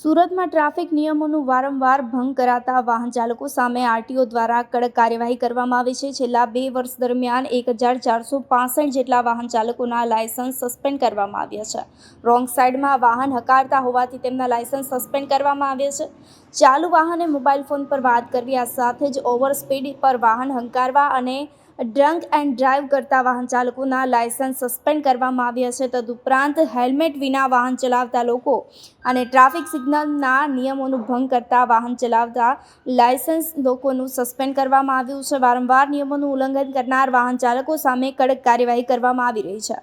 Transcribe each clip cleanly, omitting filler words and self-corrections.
સુરતમાં ટ્રાફિક નિયમોનું વારંવાર ભંગ કરાતા વાહન ચાલકો સામે આરટીઓ દ્વારા કડક કાર્યવાહી કરવામાં આવી છે. છેલ્લા 2 વર્ષ દરમિયાન 1465 જેટલા વાહન ચાલકોના લાયસન્સ સસ્પેન્ડ કરવામાં આવ્યા છે. રોંગ સાઈડમાં વાહન હકારતા હોવાથી તેમના લાયસન્સ સસ્પેન્ડ કરવામાં આવ્યા છે. ચાલુ વાહને મોબાઈલ ફોન પર વાત કરવી, આ સાથે જ ઓવર સ્પીડ પર વાહન હંકારવા અને ડ્રંક એન્ડ ડ્રાઈવ કરતા વાહન ચાલકોના લાયસન્સ સસ્પેન્ડ કરવામાં આવ્યા છે. તદુપરાંત હેલ્મેટ વિના વાહન ચલાવતા લોકો અને ટ્રાફિક સિગ્નલના નિયમોનું ભંગ કરતા વાહન ચલાવતા લાયસન્સ લોકોનું સસ્પેન્ડ કરવામાં આવ્યું છે. વારંવાર નિયમોનું ઉલ્લંઘન કરનાર વાહન ચાલકો સામે કડક કાર્યવાહી કરવામાં આવી રહી છે.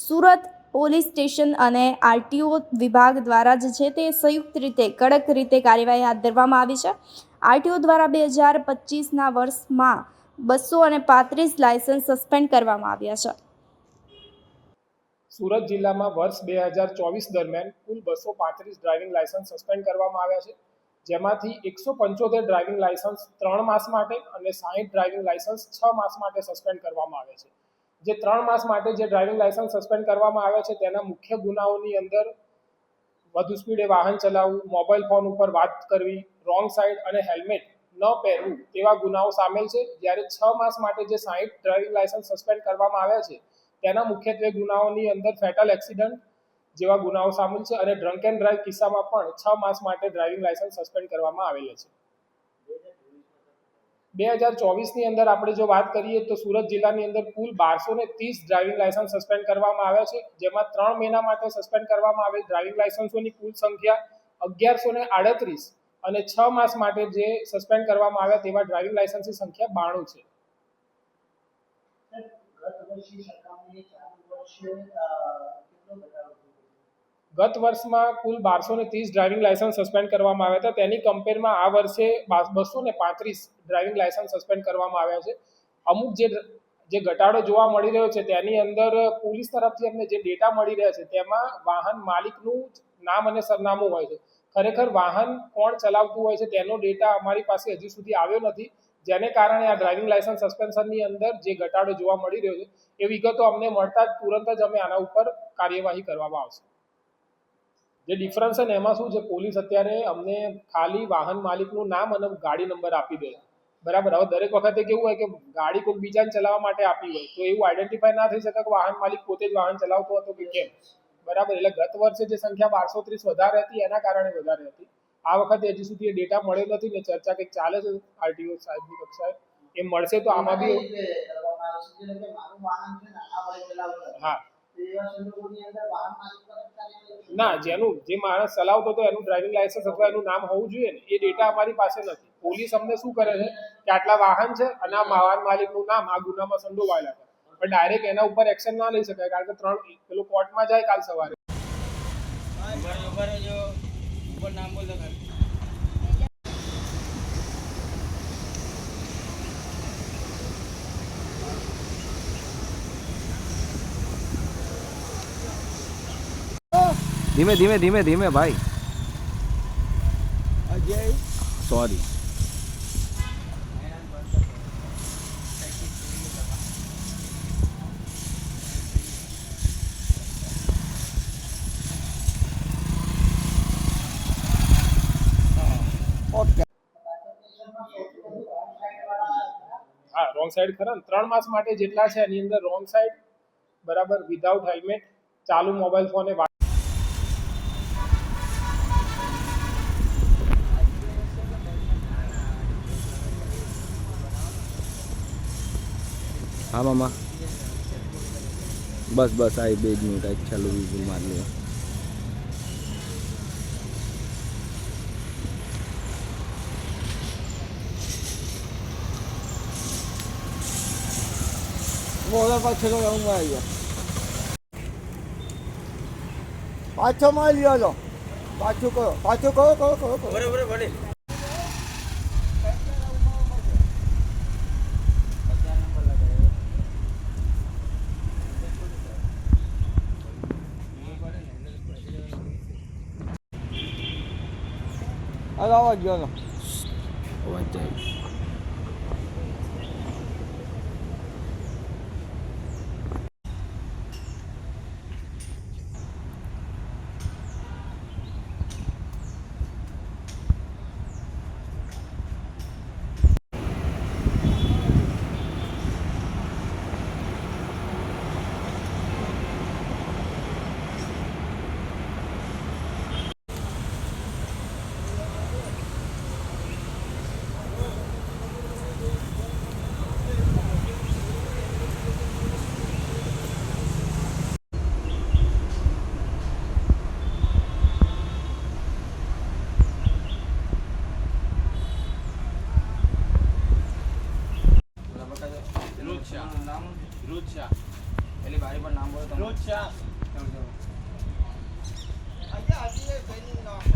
સુરત પોલીસ સ્ટેશન અને આરટીઓ વિભાગ દ્વારા જ છે તે સંયુક્ત રીતે કડક રીતે કાર્યવાહી હાથ ધરવામાં આવી છે. આરટીઓ દ્વારા 2025ના વર્ષમાં 235 લાયસન્સ સસ્પેન્ડ કરવામાં આવ્યા છે. સુરત જિલ્લામાં વર્ષ 2024 દરમિયાન કુલ 235 ડ્રાઇવિંગ લાયસન્સ સસ્પેન્ડ કરવામાં આવ્યા છે, જેમાંથી 175 ડ્રાઇવિંગ લાયસન્સ 3 માસ માટે અને 60 ડ્રાઇવિંગ લાયસન્સ 6 માસ માટે સસ્પેન્ડ કરવામાં આવ્યા છે. જે 3 માસ માટે જે ડ્રાઇવિંગ લાયસન્સ સસ્પેન્ડ કરવામાં આવ્યા છે તેના મુખ્ય ગુનાઓની અંદર વધુ સ્પીડે વાહન ચલાવવું, મોબાઈલ ફોન ઉપર વાત કરવી, રોંગ સાઈડ અને હેલ્મેટ ન પહેરવું તેવા ગુનાઓ સામેલ છે. જ્યારે 6 માસ માટે જે 60 ડ્રાઇવિંગ લાયસન્સ સસ્પેન્ડ કરવામાં આવ્યા છે તેના મુખ્યત્વે ગુનાઓની અંદર ફેટલ એક્સિડન્ટ જેવા ગુનાઓ સામેલ છે અને ડ્રંક એન્ડ ડ્રાઈવ કિસ્સામાં પણ 6 માસ માટે ડ્રાઇવિંગ લાયસન્સ સસ્પેન્ડ કરવામાં આવેલા છે. 2024ની અંદર આપણે જો વાત કરીએ તો સુરત જિલ્લાની અંદર કુલ 1230 ડ્રાઇવિંગ લાયસન્સ સસ્પેન્ડ કરવામાં આવ્યા છે, જેમાં 3 મહિના માટે સસ્પેન્ડ કરવામાં આવેલ ડ્રાઇવિંગ લાયસન્સોની કુલ સંખ્યા 1138 અને 6 માસ માટે જે સસ્પેન્ડ કરવામાં આવ્યા તેવા ડ્રાઇવિંગ લાયસન્સની સંખ્યા 92 છે. ગત વર્ષમાં કુલ 1230 ડ્રાઇવિંગ લાયસન્સ સસ્પેન્ડ કરવામાં આવ્યા હતા. તેની કમ્પેરમાં આ વર્ષે 235 ડ્રાઇવિંગ લાયસન્સ સસ્પેન્ડ કરવામાં આવ્યા છે. અમુક જે ઘટાડો જોવા મળી રહ્યો છે તેની અંદર પોલીસ તરફથી અમને જે ડેટા મળી રહ્યા છે તેમાં વાહન માલિકનું નામ અને સરનામું હોય છે. ખરેખર વાહન કોણ ચલાવતું હોય છે તેનો ડેટા અમારી પાસે હજી સુધી આવ્યો નથી, જેને કારણે આ ડ્રાઇવિંગ લાયસન્સ સસ્પેન્શનની અંદર જે ઘટાડો જોવા મળી રહ્યો છે એ વિગતો અમને મળતા જ તુરંત જ અમે આના ઉપર કાર્યવાહી કરવામાં આવશે. જે ડિફરન્સ છે ને એમાં શું છે, પોલીસ અત્યારે અમને ખાલી વાહન માલિકનું નામ અને ગાડી નંબર આપી દે, બરાબર. હવે દરેક વખતે કેવું હોય કે ગાડી કોઈ બીજાને ચલાવવા માટે આપી હોય તો એવું આઈડેન્ટિફાય ના થઈ શકે કે વાહન માલિક પોતે જ વાહન ચલાવતો હતો કે કેમ, બરાબર. એટલે ગત વર્ષે જે સંખ્યા 1230 વધારે હતી એના કારણે વધારે હતી. આ વખતે હજી સુધી એ ડેટા મળ્યો નથી ને ચર્ચા કંઈક ચાલે છે આરટીઓ સાહેબની કક્ષાએ. એ મળશે તો આમાં બી હા ના, જે માણસ ચલાવતો હતો એનું ડ્રાઇવિંગ લાયસન્સ અથવા એનું નામ હોવું જોઈએ ને, એ ડેટા અમારી પાસે નથી. પોલીસ અમને શું કરે છે કે આટલા વાહન છે અને આ વાહન માલિકનું નામ આ ગુનામાં સંડોવાયેલા છે, પણ ડાયરેક્ટ એના ઉપર એક્શન ના લઈ શકાય કારણ કે પેલું કોર્ટમાં જાય કાલ સવારે. ધીમે ધીમે ધીમે ધીમે ભાઈ. અજય સોરી. ઓકે. હા, રોંગ સાઈડ ખરા ને 3 માસ માટે જેટલા છે એની અંદર રોંગ સાઈડ, બરાબર, વિધાઉટ હેલ્મેટ, ચાલુ મોબાઈલ ફોને હા મામા, બસ બસ આ 2 જ મિનિટ આ ચાલુ વિઝુલ મારી લે. બોલો પાછો હું આવી ગયો, પાછો મારી લ્યો લો, પાછું કરો બરાબર ભલે. અવાજ ગયો અવાજ જાય. ધ્રુજ શાહ. પેલી બારી પર નામ બોલો તમારું. રોજ શાહ